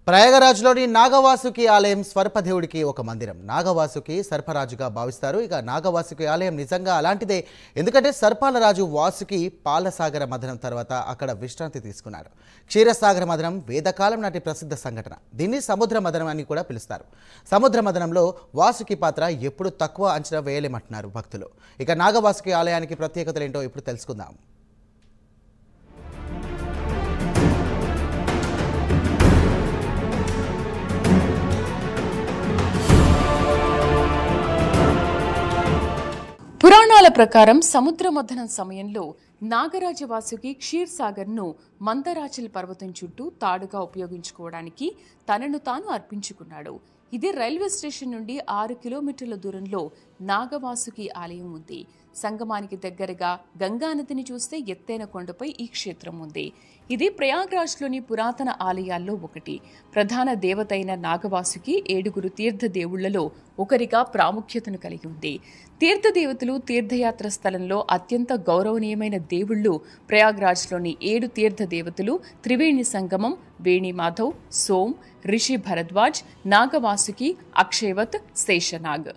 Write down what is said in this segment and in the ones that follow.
ప్రయాగరాజ్లోని నాగవాసుకి ఆలయం స్వర్పదేవుడికి ఒక మందిరం. నాగవాసుకి సర్పరాజుగా భావిస్తారు. ఇక నాగవాసుకి ఆలయం నిజంగా అలాంటిదే. ఎందుకంటే సర్పాల రాజు వాసుకి పాలసాగర మథనం తర్వాత అక్కడ విశ్రాంతి తీసుకున్నారు. క్షీరసాగర మథనం వేదకాలం నాటి ప్రసిద్ధ సంఘటన. దీన్ని సముద్ర మథనం అని కూడా పిలుస్తారు. సముద్ర మథనంలో వాసుకి పాత్ర ఎప్పుడు తక్కువ అంచనా వేయలేమంటున్నారు భక్తులు. ఇక నాగవాసుకి ఆలయానికి ప్రత్యేకతలు ఏంటో ఇప్పుడు తెలుసుకుందాం. పురాణాల ప్రకారం సముద్ర మథనం సమయంలో నాగరాజవాసుకి క్షీర్సాగర్ను మందరాచల్ పర్వతం చుట్టూ తాడుగా ఉపయోగించుకోవడానికి తనను తాను అర్పించుకున్నాడు. ఇది రైల్వే స్టేషన్ నుండి 6 కిలోమీటర్ల దూరంలో నాగవాసుకి ఆలయం ఉంది. సంగమానికి దగ్గరగా గంగానదిని చూస్తే ఎత్తైన కొండపై ఈ క్షేత్రం ఉంది. ఇది ప్రయాగ్రాజ్లోని పురాతన ఆలయాల్లో ఒకటి. ప్రధాన దేవత అయిన నాగవాసుకి 7 తీర్థ దేవుళ్లలో ఒకరిగా ప్రాముఖ్యతను కలిగి ఉంది. తీర్థదేవతలు తీర్థయాత్ర స్థలంలో అత్యంత గౌరవనీయమైన దేవుళ్లు. ప్రయాగ్రాజ్లోని 7 తీర్థ దేవతలు త్రివేణి సంగమం, వేణి మాధవ్, సోమ్, రిషి భరద్వాజ్, నాగవాసుకి, అక్షయవత్, శేషనాగ్.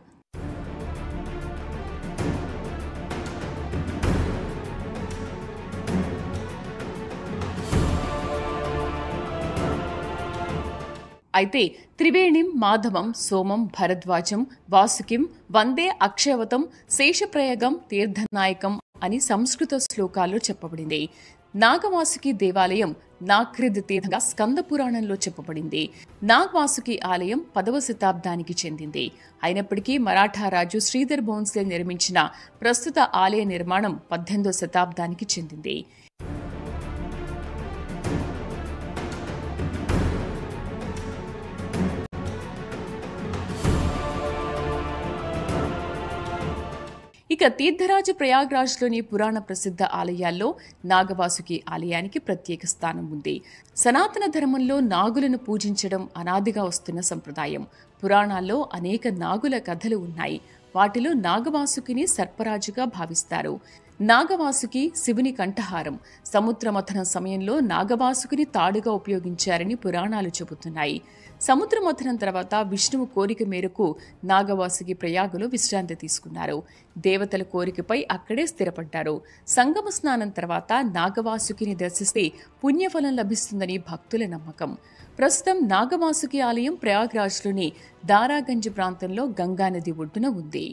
అయితే త్రివేణిం, మాధవం, సోమం, భరద్వాజం, వాసుకిం, వందే అక్షయవతం, శేషప్రయగం, తీర్థనాయకం అని సంస్కృత శ్లోకాల్లో చెప్పబడింది. నాగవాసుకి దేవాలయం నాక్రిద్ తీర్థంగా స్కంద పురాణంలో చెప్పబడింది. నాగవాసుకి ఆలయం 10వ శతాబ్దానికి చెందింది. అయినప్పటికీ మరాఠా రాజు శ్రీధర్ భోన్స్లే నిర్మించిన ప్రస్తుత ఆలయ నిర్మాణం 18వ శతాబ్దానికి చెందింది. ఇక తీర్థరాజ ప్రయాగ్రాజ్లోని పురాణ ప్రసిద్ధ ఆలయాల్లో నాగవాసుకి ఆలయానికి ప్రత్యేక స్థానం ఉంది. సనాతన ధర్మంలో నాగులను పూజించడం అనాదిగా వస్తున్న సంప్రదాయం. పురాణాల్లో అనేక నాగుల కథలు ఉన్నాయి. వాటిలో నాగవాసుకిని సర్పరాజుగా భావిస్తారు. నాగవాసుకి శివుని కంఠహారం. సముద్ర మథనం సమయంలో నాగవాసుకిని తాడుగా ఉపయోగించారని పురాణాలు చెబుతున్నాయి. సముద్ర మథనం తర్వాత విష్ణువు కోరిక మేరకు నాగవాసుకి ప్రయాగలో విశ్రాంతి తీసుకున్నారు. దేవతల కోరికపై అక్కడే స్థిరపడ్డారు. సంగమ స్నానం తర్వాత నాగవాసుకిని దర్శిస్తే పుణ్యఫలం లభిస్తుందని భక్తుల నమ్మకం. ప్రస్తుతం నాగవాసుకి ఆలయం ప్రయాగ్రాజ్లోని దారాగంజ్ ప్రాంతంలో గంగానది ఒడ్డున ఉంది.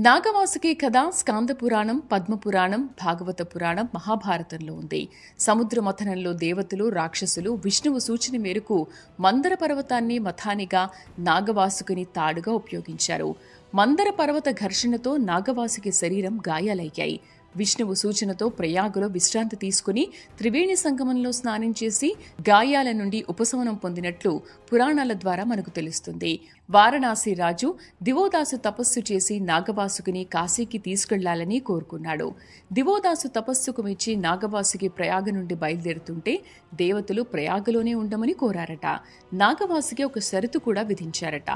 నాగవాసుకి కథ స్కాంద పురాణం, పద్మపురాణం, భాగవత పురాణం, మహాభారతంలో ఉంది. సముద్ర మథనంలో దేవతలు, రాక్షసులు విష్ణువు సూచన మేరకు మందర పర్వతాన్ని మథానిగా, నాగవాసుకిని తాడుగా ఉపయోగించారు. మందర పర్వత ఘర్షణతో నాగవాసుకి శరీరం గాయాలయ్యాయి. విష్ణువు సూచనతో ప్రయాగలో విశ్రాంతి తీసుకుని త్రివేణి సంగమంలో స్నానం చేసి గాయాల నుండి ఉపశమనం పొందినట్లు పురాణాల ద్వారా మనకు తెలుస్తుంది. వారణాసి రాజు దివోదాసు తపస్సు చేసి నాగవాసుకిని కాశీకి తీసుకెళ్లాలని కోరుకున్నాడు. దివోదాసు తపస్సుకు మెచ్చి నాగవాసుకి ప్రయాగ నుండి బయలుదేరుతుంటే దేవతలు ప్రయాగలోనే ఉండమని కోరారట. నాగవాసుకి ఒక షరతు కూడా విధించారట.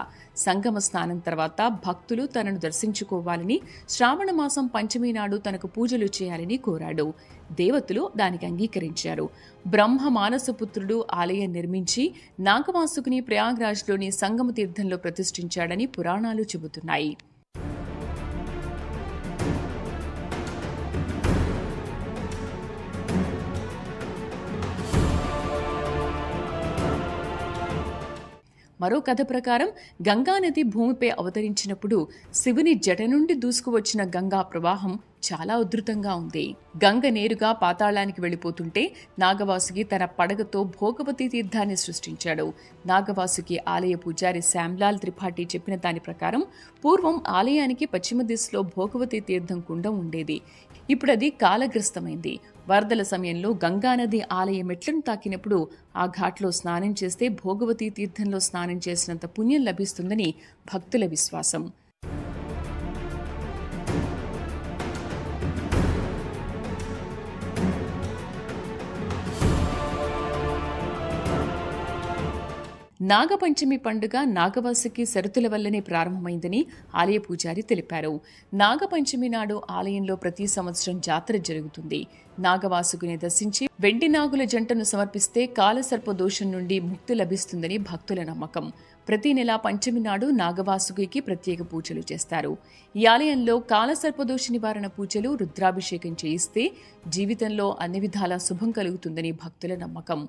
సంగమ స్నానం తర్వాత భక్తులు తనను దర్శించుకోవాలని, శ్రావణ మాసం పంచమి నాడు తనకు పూజలు చేయాలని కోరాడు. దేవతలు దానికి అంగీకరించారు. బ్రహ్మ మానసపుత్రుడు ఆలయం నిర్మించి నాగవాసుకిని ప్రయాగ్రాజ్లోని సంగమ తీర్థంలో ప్రతిష్ఠించాడని పురాణాలు చెబుతున్నాయి. మరో కథ ప్రకారం గంగానది భూమిపై అవతరించినప్పుడు శివుని జట నుండి దూసుకువచ్చిన గంగా ప్రవాహం చాలా ఉధృతంగా ఉంది. గంగ నేరుగా పాతాళానికి వెళ్లిపోతుంటే నాగవాసుకి తన పడగతో భోగవతి తీర్థాన్ని సృష్టించాడు. నాగవాసుకి ఆలయ పూజారి శ్యామ్లాల్ త్రిపాఠి చెప్పిన దాని ప్రకారం పూర్వం ఆలయానికి పశ్చిమ దిశలో భోగవతి తీర్థం కుండం ఉండేది. ఇప్పుడది కాలగ్రస్తమైంది. వరదల సమయంలో గంగానది ఆలయ మెట్లను తాకినప్పుడు ఆ ఘాట్లో స్నానం చేస్తే భోగవతి తీర్థంలో స్నానం చేసినంత పుణ్యం లభిస్తుందని భక్తుల విశ్వాసం. నాగపంచమి పండుగ నాగవాసుకి షరతుల వల్లనే ప్రారంభమైందని ఆలయ పూజారి తెలిపారు. నాగపంచమి నాడు ఆలయంలో ప్రతి సంవత్సరం జాతర జరుగుతుంది. నాగవాసుకుని దర్శించి వెండి నాగుల జంటను సమర్పిస్తే కాలసర్ప దోషం నుండి ముక్తి లభిస్తుందని భక్తుల నమ్మకం. ప్రతి నెల పంచమి నాడు నాగవాసుకి ప్రత్యేక పూజలు చేస్తారు. ఈ ఆలయంలో కాలసర్పదోష నివారణ పూజలు, రుద్రాభిషేకం చేయిస్తే జీవితంలో అన్ని విధాలా శుభం కలుగుతుందని భక్తుల నమ్మకం.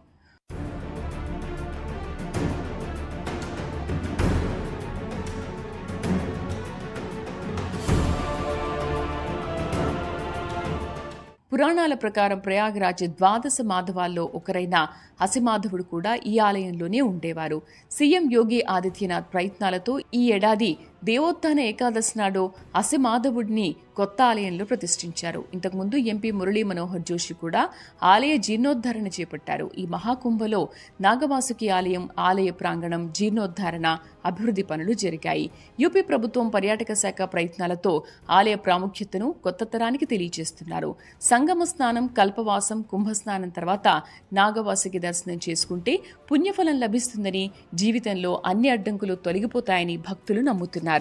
పురాణాల ప్రకారం ప్రయాగరాజ్ ద్వాదశ మాధవాల్లో ఒకరైన అసిమాధవుడు కూడా ఈ ఆలయంలోనే ఉండేవారు. సీఎం యోగి ఆదిత్యనాథ్ ప్రయత్నాలతో ఈ ఏడాది దేవోత్థాన ఏకాదశి నాడు అసిమాధవుడిని కొత్త ఆలయంలో ప్రతిష్ఠించారు. ఇంతకుముందు ఎంపీ మురళీ మనోహర్ జోషి కూడా ఆలయ జీర్ణోద్ధరణ చేపట్టారు. ఈ మహాకుంభలో నాగవాసుకి ఆలయ ప్రాంగణం జీర్ణోద్ధరణ, అభివృద్ధి పనులు జరిగాయి. యూపీ ప్రభుత్వం పర్యాటక శాఖ ప్రయత్నాలతో ఆలయ ప్రాముఖ్యతను కొత్త తరానికి తెలియజేస్తున్నారు. సంగమ స్నానం, కల్పవాసం, కుంభస్నానం తర్వాత నాగవాసుకి దర్శనం చేసుకుంటే పుణ్యఫలం లభిస్తుందని, జీవితంలో అన్ని అడ్డంకులు తొలగిపోతాయని భక్తులు నమ్ముతున్నారు.